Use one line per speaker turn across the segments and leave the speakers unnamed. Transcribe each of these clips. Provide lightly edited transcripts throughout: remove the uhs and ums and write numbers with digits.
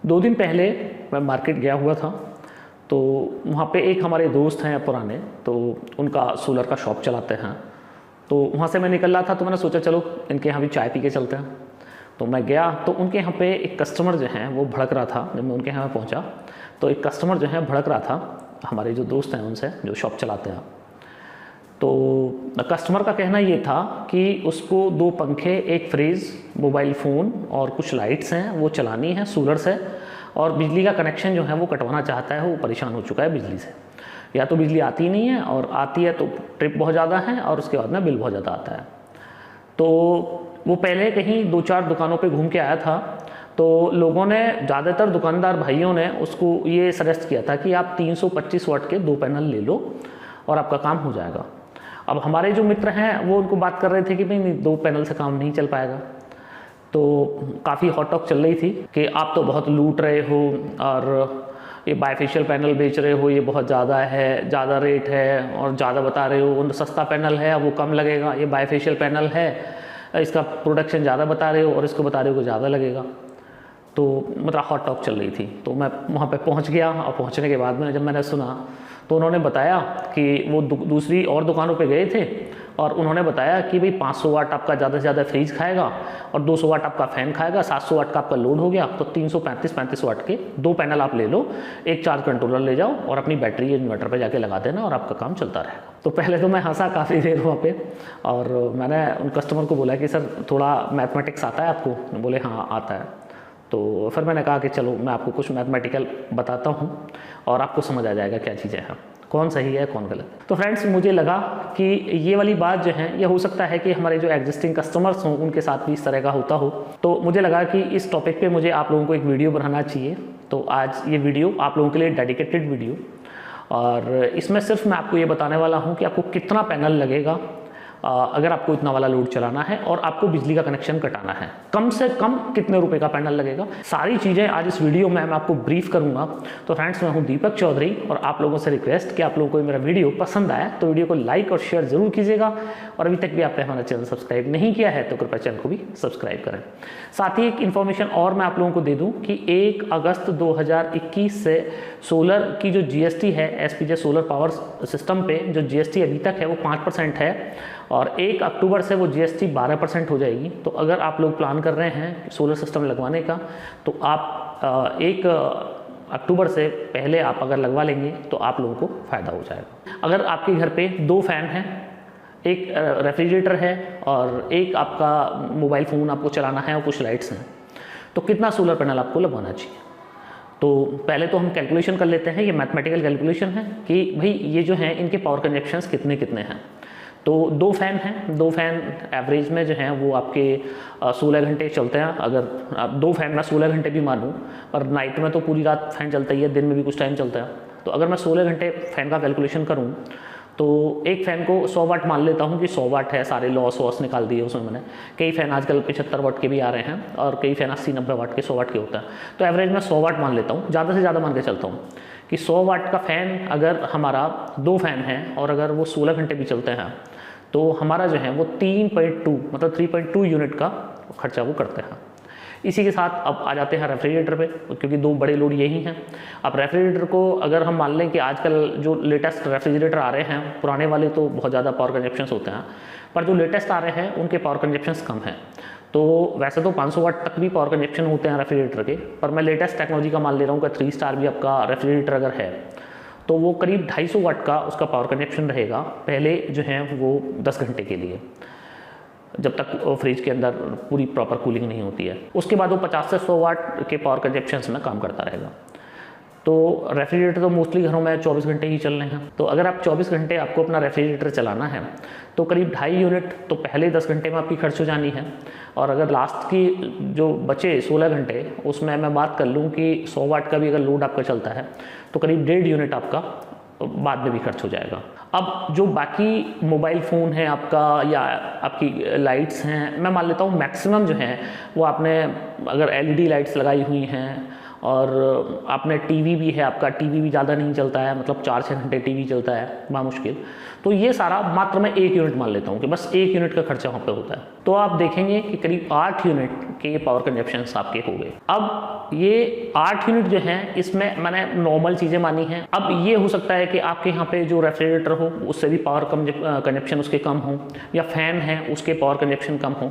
2 दिन पहले मैं मार्केट गया हुआ था, तो वहाँ पे एक हमारे दोस्त हैं पुराने, तो उनका सोलर का शॉप चलाते हैं। तो वहाँ से मैं निकल रहा था, तो मैंने सोचा चलो इनके यहाँ भी चाय पी के चलते हैं। तो मैं गया, तो उनके यहाँ पे एक कस्टमर जो हैं वो भड़क रहा था। जब मैं उनके यहाँ पहुँचा तो एक कस्टमर जो है भड़क रहा था हमारे जो दोस्त हैं उनसे, जो शॉप चलाते हैं। तो कस्टमर का कहना ये था कि उसको 2 पंखे, एक फ्रिज, मोबाइल फ़ोन और कुछ लाइट्स हैं वो चलानी है सोलर से, और बिजली का कनेक्शन जो है वो कटवाना चाहता है। वो परेशान हो चुका है बिजली से, या तो बिजली आती नहीं है, और आती है तो ट्रिप बहुत ज़्यादा है, और उसके बाद में बिल बहुत ज़्यादा आता है। तो वो पहले कहीं 2-4 दुकानों पे घूम के आया था, तो लोगों ने, ज़्यादातर दुकानदार भाइयों ने उसको ये सजेस्ट किया था कि आप 325 वाट के 2 पैनल ले लो और आपका काम हो जाएगा। अब हमारे जो मित्र हैं वो उनको बात कर रहे थे कि भाई नहीं, 2 पैनल से काम नहीं चल पाएगा। तो काफ़ी हॉट टॉक चल रही थी कि आप तो बहुत लूट रहे हो, और ये बाइफेशियल पैनल बेच रहे हो, ये बहुत ज़्यादा है, ज़्यादा रेट है और ज़्यादा बता रहे हो। सस्ता पैनल है वो कम लगेगा, ये बाइफेशियल पैनल है इसका प्रोडक्शन ज़्यादा बता रहे हो, और इसको बता रहे हो कि ज़्यादा लगेगा। तो मतलब हॉट टॉक चल रही थी। तो मैं वहाँ पे पहुँच गया, और पहुँचने के बाद में जब मैंने सुना तो उन्होंने बताया कि वो दूसरी और दुकानों पे गए थे, और उन्होंने बताया कि भाई 500 वाट आपका ज़्यादा से ज़्यादा फ्रिज खाएगा, और 200 वाट आपका फ़ैन खाएगा, 700 वाट का आपका लोड हो गया, तो 335 वाट के 2 पैनल आप ले लो, एक चार्ज कंट्रोलर ले जाओ और अपनी बैटरी इन्वर्टर पे जाके लगा देना, और आपका काम चलता रहेगा। तो पहले तो मैं हंसा काफ़ी देर वहाँ पे, और मैंने उन कस्टमर को बोला कि सर थोड़ा मैथमेटिक्स आता है आपको? बोले हाँ आता है। तो फिर मैंने कहा कि चलो मैं आपको कुछ मैथमेटिकल बताता हूँ और आपको समझ आ जाएगा क्या चीज़ें हैं, कौन सही है कौन गलत है। तो फ्रेंड्स, मुझे लगा कि ये वाली बात जो है, ये हो सकता है कि हमारे जो एग्जिस्टिंग कस्टमर्स हों उनके साथ भी इस तरह का होता हो। तो मुझे लगा कि इस टॉपिक पे मुझे आप लोगों को एक वीडियो बनाना चाहिए। तो आज ये वीडियो आप लोगों के लिए डेडिकेटेड वीडियो, और इसमें सिर्फ मैं आपको ये बताने वाला हूँ कि आपको कितना पैनल लगेगा अगर आपको इतना वाला लोड चलाना है और आपको बिजली का कनेक्शन कटाना है। कम से कम कितने रुपए का पैनल लगेगा, सारी चीज़ें आज इस वीडियो में मैं आपको ब्रीफ करूंगा। तो फ्रेंड्स, मैं हूं दीपक चौधरी, और आप लोगों से रिक्वेस्ट कि आप लोगों को मेरा वीडियो पसंद आया तो वीडियो को लाइक और शेयर जरूर कीजिएगा, और अभी तक भी आपने हमारा चैनल सब्सक्राइब नहीं किया है तो कृपया चैनल को भी सब्सक्राइब करें। साथ ही एक इन्फॉर्मेशन और मैं आप लोगों को दे दूँ कि 1 अगस्त 2021 से सोलर की जो GST है, SPJ सोलर पावर सिस्टम पे जो GST अभी तक है वो 5% है, और 1 अक्टूबर से वो GST 12% हो जाएगी। तो अगर आप लोग प्लान कर रहे हैं सोलर सिस्टम लगवाने का, तो आप 1 अक्टूबर से पहले आप अगर लगवा लेंगे तो आप लोगों को फ़ायदा हो जाएगा। अगर आपके घर पे 2 फ़ैन हैं, एक रेफ्रिजरेटर है, और एक आपका मोबाइल फ़ोन आपको चलाना है, और कुछ लाइट्स हैं, तो कितना सोलर पैनल आपको लगवाना चाहिए? तो पहले तो हम कैलकुलेशन कर लेते हैं। ये मैथमेटिकल कैलकुलेशन है कि भाई ये जो हैं इनके पावर कंजप्शंस कितने कितने हैं। तो 2 फ़ैन हैं, 2 फ़ैन एवरेज में जो हैं वो आपके 16 घंटे चलते हैं। अगर आप 2 फ़ैन मैं 16 घंटे भी मानूँ, पर नाइट में तो पूरी रात फ़ैन चलता ही है, दिन में भी कुछ टाइम चलता है। तो अगर मैं 16 घंटे फ़ैन का कैलकुलेशन करूँ तो एक फ़ैन को 100 वाट मान लेता हूँ कि 100 वाट है, सारे लॉस वॉस निकाल दिए उसमें मैंने। कई फ़ैन आजकल 75 वाट के भी आ रहे हैं, और कई फ़ैन 80-90 वाट के, 100 वाट के होता है। तो एवरेज में 100 वाट मान लेता हूँ, ज़्यादा से ज़्यादा मान के चलता हूँ कि 100 वाट का फ़ैन अगर हमारा 2 फ़ैन है, और अगर वो 16 घंटे भी चलते हैं, तो हमारा जो है वो 3.2 मतलब 3.2 यूनिट का खर्चा वो करते हैं। इसी के साथ अब आ जाते हैं रेफ्रिजरेटर पे, क्योंकि 2 बड़े लोड यही हैं। अब रेफ्रिजरेटर को अगर हम मान लें कि आजकल जो लेटेस्ट रेफ्रिजरेटर आ रहे हैं, पुराने वाले तो बहुत ज़्यादा पावर कंजप्शंस होते हैं, पर जो लेटेस्ट आ रहे हैं उनके पावर कंजप्शंस कम हैं। तो वैसे तो 500 वाट तक भी पावर कंजप्शन होते हैं रेफ्रिजरेटर के, पर मैं लेटेस्ट टेक्नोलॉजी का मान ले रहा हूँ कि 3 स्टार भी आपका रेफ्रिजरेटर अगर है तो वो करीब 250 वाट का उसका पावर कंजप्शन रहेगा पहले जो है वो 10 घंटे के लिए, जब तक फ्रिज के अंदर पूरी प्रॉपर कूलिंग नहीं होती है। उसके बाद वो 50 से 100 वाट के पावर कंजप्शंस में काम करता रहेगा। तो रेफ्रिजरेटर तो मोस्टली घरों में 24 घंटे ही चल रहे हैं। तो अगर आप 24 घंटे आपको अपना रेफ्रिजरेटर चलाना है तो करीब 2.5 यूनिट तो पहले 10 घंटे में आपकी खर्च हो जानी है, और अगर लास्ट की जो बचे 16 घंटे उसमें मैं बात कर लूँ कि 100 वाट का भी अगर लोड आपका चलता है तो करीब 1.5 यूनिट आपका बाद में भी खर्च हो जाएगा। अब जो बाकी मोबाइल फ़ोन है आपका, या आपकी लाइट्स हैं, मैं मान लेता हूँ मैक्सिमम जो है वो आपने अगर LED लाइट्स लगाई हुई हैं, और आपने टीवी भी है, आपका टीवी भी ज़्यादा नहीं चलता है, मतलब 4-6 घंटे टीवी चलता है बामुश्किल, तो ये सारा मात्र मैं 1 यूनिट मान लेता हूँ कि बस 1 यूनिट का खर्चा वहाँ पे होता है। तो आप देखेंगे कि करीब 8 यूनिट के पावर कंजप्शंस आपके हो गए। अब ये 8 यूनिट जो हैं इसमें मैंने नॉर्मल चीज़ें मानी हैं। अब ये हो सकता है कि आपके यहाँ पे जो रेफ्रिजरेटर हो उससे भी पावर कंजप्शन उसके कम हो, या फ़ैन है उसके पावर कंजप्शन कम हो।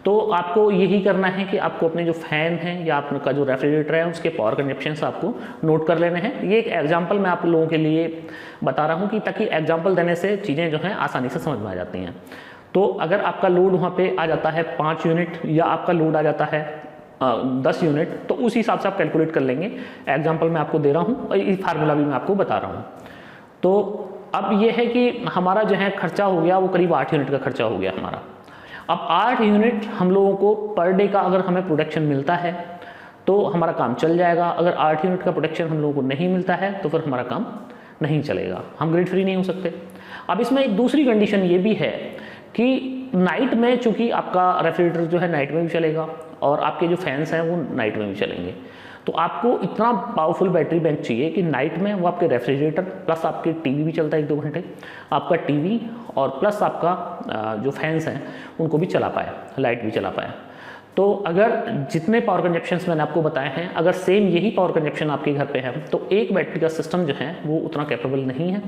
तो आपको यही करना है कि आपको अपने जो फ़ैन है या आपका जो रेफ्रिजरेटर है उसके पावर कंजप्शंस आपको नोट कर लेने हैं। ये एक एग्जाम्पल मैं आप लोगों के लिए बता रहा हूँ कि ताकि एग्जाम्पल देने से चीज़ें जो हैं आसानी से समझ में आ जाती हैं। तो अगर आपका लोड वहाँ पे आ जाता है 5 यूनिट या आपका लोड आ जाता है 10 यूनिट, तो उस हिसाब से आप कैलकुलेट कर लेंगे। एग्जाम्पल मैं आपको दे रहा हूँ और ये फार्मूला भी मैं आपको बता रहा हूँ। तो अब ये है कि हमारा जो है खर्चा हो गया वो करीब 8 यूनिट का खर्चा हो गया हमारा। अब 8 यूनिट हम लोगों को पर डे का अगर हमें प्रोडक्शन मिलता है तो हमारा काम चल जाएगा। अगर 8 यूनिट का प्रोडक्शन हम लोगों को नहीं मिलता है तो फिर हमारा काम नहीं चलेगा, हम ग्रिड फ्री नहीं हो सकते। अब इसमें एक दूसरी कंडीशन ये भी है कि नाइट में चूंकि आपका रेफ्रिजरेटर जो है नाइट में भी चलेगा और आपके जो फैंस हैं वो नाइट में भी चलेंगे, तो आपको इतना पावरफुल बैटरी बैंक चाहिए कि नाइट में वो आपके रेफ्रिजरेटर प्लस आपके टीवी भी चलता है 1-2 घंटे, आपका टीवी और प्लस आपका जो फैंस हैं उनको भी चला पाए, लाइट भी चला पाए। तो अगर जितने पावर कंजप्शंस मैंने आपको बताए हैं, अगर सेम यही पावर कंजप्शन आपके घर पे है तो एक बैटरी का सिस्टम जो है वो उतना कैपेबल नहीं है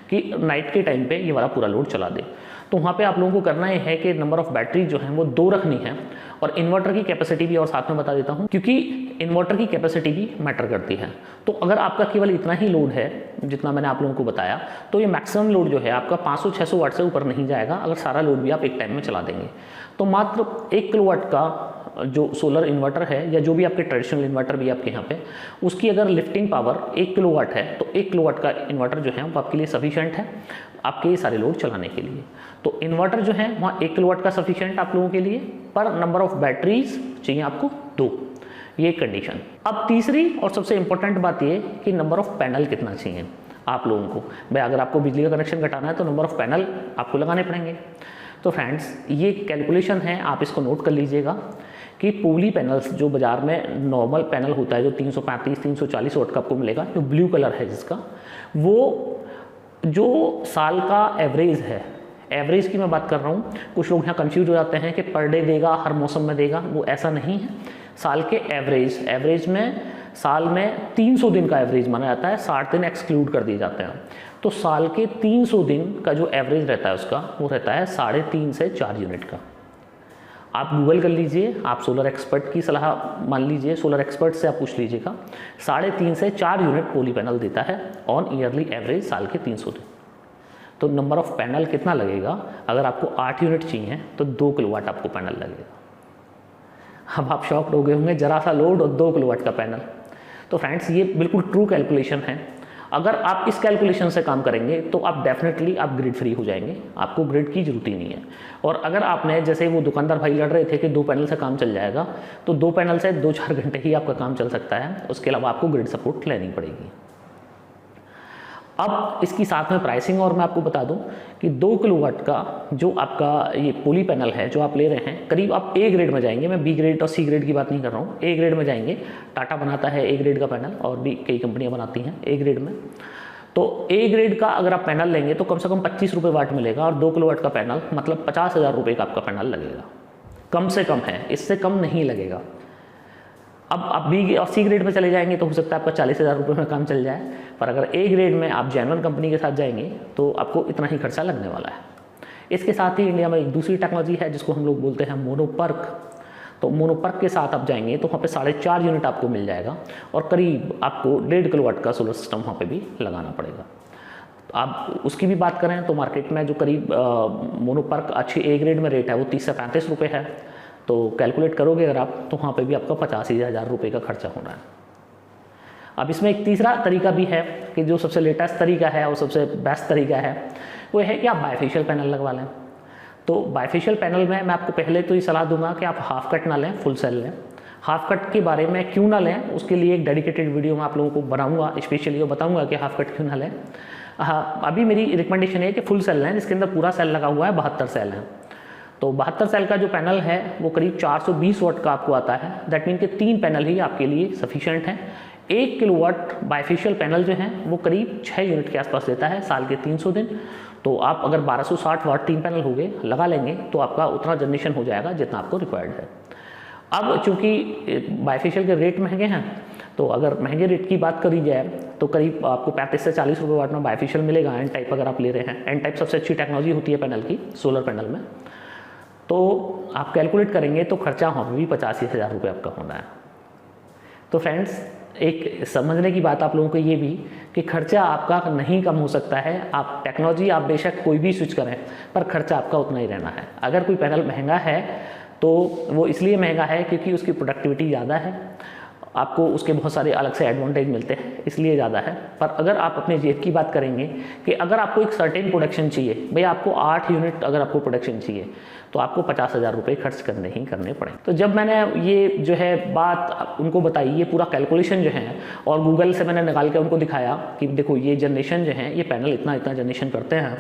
कि नाइट के टाइम पे ये वाला पूरा लोड चला दे। तो वहाँ पे आप लोगों को करना ये है कि नंबर ऑफ़ बैटरी जो है वो 2 रखनी है, और इन्वर्टर की कैपेसिटी भी और साथ में बता देता हूँ क्योंकि इन्वर्टर की कैपेसिटी भी मैटर करती है। तो अगर आपका केवल इतना ही लोड है जितना मैंने आप लोगों को बताया, तो ये मैक्सिमम लोड जो है आपका 500-600 वाट से ऊपर नहीं जाएगा अगर सारा लोड भी आप एक टाइम में चला देंगे। तो मात्र 1 किलोवाट का जो सोलर इन्वर्टर है या जो भी आपके ट्रेडिशनल इन्वर्टर भी आपके यहाँ पे, उसकी अगर लिफ्टिंग पावर 1 किलोवाट है तो 1 किलोवाट का इन्वर्टर जो है वो आपके लिए सफिशिएंट है आपके सारे लोड चलाने के लिए। तो इन्वर्टर जो है वहाँ 1 किलोवाट का सफिशिएंट आप लोगों के लिए, पर नंबर ऑफ़ बैटरीज चाहिए आपको 2, ये कंडीशन। अब तीसरी और सबसे इंपॉर्टेंट बात ये कि नंबर ऑफ़ पैनल कितना चाहिए आप लोगों को। भाई अगर आपको बिजली का कनेक्शन घटाना है तो नंबर ऑफ़ पैनल आपको लगाने पड़ेंगे। तो फ्रेंड्स ये कैलकुलेशन है, आप इसको नोट कर लीजिएगा कि पोली पैनल्स जो बाज़ार में नॉर्मल पैनल होता है जो 335-340 वाट का आपको मिलेगा, जो ब्लू कलर है जिसका, वो जो साल का एवरेज है, एवरेज की मैं बात कर रहा हूँ। कुछ लोग यहाँ कंफ्यूज हो जाते हैं कि पर डे देगा, हर मौसम में देगा, वो ऐसा नहीं है। साल के एवरेज में साल में 300 दिन का एवरेज माना जाता है, 60 दिन एक्सक्लूड कर दिए जाते हैं। तो साल के 300 दिन का जो एवरेज रहता है उसका वो रहता है 3.5 से 4 यूनिट का। आप गूगल कर लीजिए, आप सोलर एक्सपर्ट की सलाह मान लीजिए, सोलर एक्सपर्ट से आप पूछ लीजिएगा। 3.5 से 4 यूनिट पोली पैनल देता है ऑन ईयरली एवरेज साल के 300 दिन। तो नंबर ऑफ़ पैनल कितना लगेगा? अगर आपको 8 यूनिट चाहिए तो 2 किलोवाट आपको पैनल लगेगा। अब आप शॉक्ड हो गए होंगे, जरा सा लोड और 2 किलोवाट का पैनल। तो फ्रेंड्स ये बिल्कुल ट्रू कैलकुलेशन है। अगर आप इस कैलकुलेशन से काम करेंगे तो आप डेफिनेटली आप ग्रिड फ्री हो जाएंगे, आपको ग्रिड की जरूरत ही नहीं है। और अगर आपने जैसे वो दुकानदार भाई लड़ रहे थे कि 2 पैनल से काम चल जाएगा, तो 2 पैनल से 2-4 घंटे ही आपका काम चल सकता है, उसके अलावा आपको ग्रिड सपोर्ट लेनी पड़ेगी। अब इसकी साथ में प्राइसिंग और मैं आपको बता दूं कि 2 किलोवाट का जो आपका ये पोली पैनल है जो आप ले रहे हैं, करीब आप ए ग्रेड में जाएंगे, मैं बी ग्रेड और सी ग्रेड की बात नहीं कर रहा हूँ, ए ग्रेड में जाएंगे। टाटा बनाता है ए ग्रेड का पैनल और भी कई कंपनियां बनाती हैं ए ग्रेड में। तो ए ग्रेड का अगर आप पैनल लेंगे तो कम से कम 25 रुपये वाट मिलेगा, और 2 किलोवाट का पैनल मतलब 50,000 रुपये का आपका पैनल लगेगा, कम से कम है, इससे कम नहीं लगेगा। अब आप बी और सी ग्रेड में चले जाएंगे तो हो सकता है आपका 40,000 रुपये में काम चल जाए, पर अगर ए ग्रेड में आप जेन्युइन कंपनी के साथ जाएंगे तो आपको इतना ही खर्चा लगने वाला है। इसके साथ ही इंडिया में एक दूसरी टेक्नोलॉजी है जिसको हम लोग बोलते हैं मोनोपर्क। तो मोनोपर्क के साथ आप जाएंगे तो वहाँ पे 4.5 यूनिट आपको मिल जाएगा, और करीब आपको 1.5 किलोवाट का सोलर सिस्टम वहाँ पे भी लगाना पड़ेगा। तो आप उसकी भी बात करें तो मार्केट में जो करीब मोनोपर्क अच्छी ए ग्रेड में रेट है वो 30 से 35 रुपये है। तो कैलकुलेट करोगे अगर आप तो वहाँ पे भी आपका 85,000 रुपये का खर्चा होना है। अब इसमें एक तीसरा तरीका भी है कि जो सबसे लेटेस्ट तरीका है और सबसे बेस्ट तरीका है वो है कि आप बायफेशियल पैनल लगवा लें। तो बायफेशियल पैनल में मैं आपको पहले तो ये सलाह दूंगा कि आप हाफ कट ना लें, फुल सेल लें। हाफ कट के बारे में क्यों ना लें उसके लिए एक डेडिकेटेड वीडियो मैं आप लोगों को बनाऊंगा, स्पेशली वो बताऊंगा कि हाफ कट क्यों ना लें। अभी मेरी रिकमेंडेशन है कि फुल सेल लें जिसके अंदर पूरा सेल लगा हुआ है, 72 सेल हैं। तो 72 सेल का जो पैनल है वो करीब 420 वाट का आपको आता है। दैट मीन कि 3 पैनल ही आपके लिए सफिशिएंट हैं। 1 किलोवाट बाइफेशियल पैनल जो है वो करीब 6 यूनिट के आसपास देता है साल के 300 दिन। तो आप अगर 1260 वाट 3 पैनल हो गए लगा लेंगे तो आपका उतना जनरेशन हो जाएगा जितना आपको रिक्वायर्ड है। अब चूँकि बाइफेशियल के रेट महंगे हैं, तो अगर महंगे रेट की बात करी जाए तो करीब आपको 35 से 40 रुपये वाट में बाइफेशियल मिलेगा एन टाइप अगर आप ले रहे हैं। एन टाइप सबसे अच्छी टेक्नोलॉजी होती है पैनल की, सोलर पैनल में। तो आप कैलकुलेट करेंगे तो खर्चा वहाँ पर भी 85,000 रुपये आपका होना है। तो फ्रेंड्स, एक समझने की बात आप लोगों को ये भी कि खर्चा आपका नहीं कम हो सकता है। आप टेक्नोलॉजी आप बेशक कोई भी स्विच करें, पर खर्चा आपका उतना ही रहना है। अगर कोई पैनल महंगा है तो वो इसलिए महंगा है क्योंकि उसकी प्रोडक्टिविटी ज़्यादा है, आपको उसके बहुत सारे अलग से एडवांटेज मिलते हैं, इसलिए ज़्यादा है। पर अगर आप अपने जेब की बात करेंगे कि अगर आपको एक सर्टेन प्रोडक्शन चाहिए, भाई आपको 8 यूनिट अगर आपको प्रोडक्शन चाहिए तो आपको 50,000 रुपये खर्च करने ही करने पड़े। तो जब मैंने ये जो है बात उनको बताई, ये पूरा कैलकुलेशन जो है, और गूगल से मैंने निकाल के उनको दिखाया कि देखो ये जनरेशन जो है, ये पैनल इतना इतना जनरेशन करते हैं,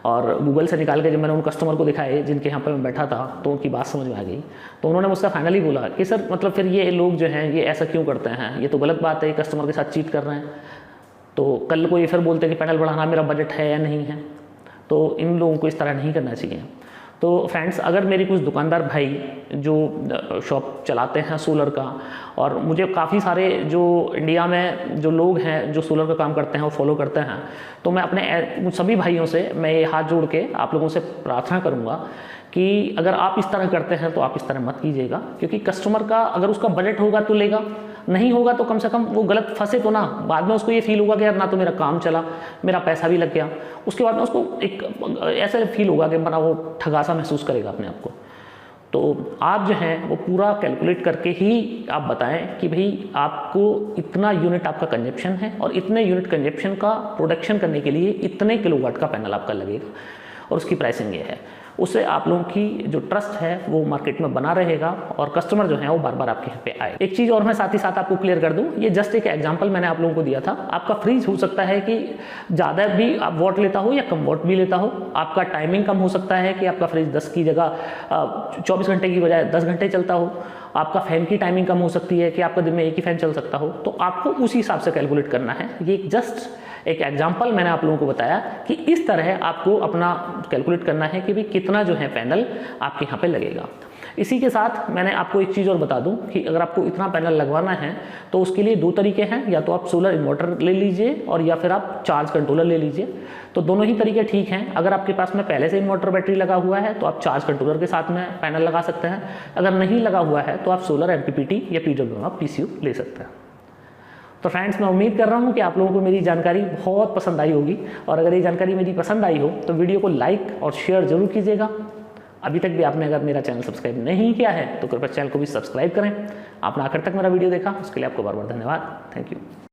और गूगल से निकाल के जब मैंने उन कस्टमर को दिखाए जिनके यहाँ पर मैं बैठा था तो उनकी बात समझ में आ गई। तो उन्होंने मुझसे फाइनली बोला कि सर मतलब फिर ये लोग जो हैं ये ऐसा क्यों करते हैं, ये तो गलत बात है, कस्टमर के साथ चीट कर रहे हैं। तो कल को ये फिर बोलते हैं कि पैनल बढ़ाना मेरा बजट है या नहीं है, तो इन लोगों को इस तरह नहीं करना चाहिए। तो फ्रेंड्स, अगर मेरी कुछ दुकानदार भाई जो शॉप चलाते हैं सोलर का, और मुझे काफ़ी सारे जो इंडिया में जो लोग हैं जो सोलर का काम करते हैं वो फॉलो करते हैं, तो मैं अपने सभी भाइयों से मैं ये हाथ जोड़ के आप लोगों से प्रार्थना करूँगा कि अगर आप इस तरह करते हैं तो आप इस तरह मत कीजिएगा। क्योंकि कस्टमर का अगर उसका बजट होगा तो लेगा, नहीं होगा तो कम से कम वो गलत फंसे तो ना, बाद में उसको ये फील होगा कि यार ना तो मेरा काम चला, मेरा पैसा भी लग गया, उसके बाद में उसको एक ऐसा फील होगा कि बड़ा वो ठगा सा महसूस करेगा अपने आप को। तो आप जो हैं वो पूरा कैलकुलेट करके ही आप बताएं कि भाई आपको इतना यूनिट आपका कंजप्शन है और इतने यूनिट कंजप्शन का प्रोडक्शन करने के लिए इतने किलोवाट का पैनल आपका लगेगा, और उसकी प्राइसिंग ये है। उससे आप लोगों की जो ट्रस्ट है वो मार्केट में बना रहेगा और कस्टमर जो है वो बार बार आपके यहाँ पे आए। एक चीज़ और मैं साथ ही साथ आपको क्लियर कर दूं, ये जस्ट एक एग्जांपल मैंने आप लोगों को दिया था। आपका फ्रिज हो सकता है कि ज़्यादा भी आप वॉट लेता हो या कम वॉट भी लेता हो, आपका टाइमिंग कम हो सकता है कि आपका फ्रिज 10 की जगह 24 घंटे की बजाय 10 घंटे चलता हो, आपका फ़ैन की टाइमिंग कम हो सकती है कि आपका दिन में एक ही फ़ैन चल सकता हो। तो आपको उसी हिसाब से कैलकुलेट करना है। ये जस्ट एक एग्जाम्पल मैंने आप लोगों को बताया कि इस तरह आपको अपना कैलकुलेट करना है कि भाई कितना जो है पैनल आपके यहाँ पे लगेगा। इसी के साथ मैंने आपको एक चीज़ और बता दूं कि अगर आपको इतना पैनल लगवाना है तो उसके लिए 2 तरीके हैं, या तो आप सोलर इन्वर्टर ले लीजिए और या फिर आप चार्ज कंट्रोलर ले लीजिए। तो दोनों ही तरीके ठीक हैं। अगर आपके पास में पहले से इन्वर्टर बैटरी लगा हुआ है तो आप चार्ज कंट्रोलर के साथ में पैनल लगा सकते हैं। अगर नहीं लगा हुआ है तो आप सोलर MPPT या PWM PCU ले सकते हैं। तो फ्रेंड्स, मैं उम्मीद कर रहा हूँ कि आप लोगों को मेरी जानकारी बहुत पसंद आई होगी, और अगर ये जानकारी मेरी पसंद आई हो तो वीडियो को लाइक और शेयर जरूर कीजिएगा। अभी तक भी आपने अगर मेरा चैनल सब्सक्राइब नहीं किया है तो कृपया चैनल को भी सब्सक्राइब करें। आपने आखिर तक मेरा वीडियो देखा उसके लिए आपको बार बार धन्यवाद। Thank you.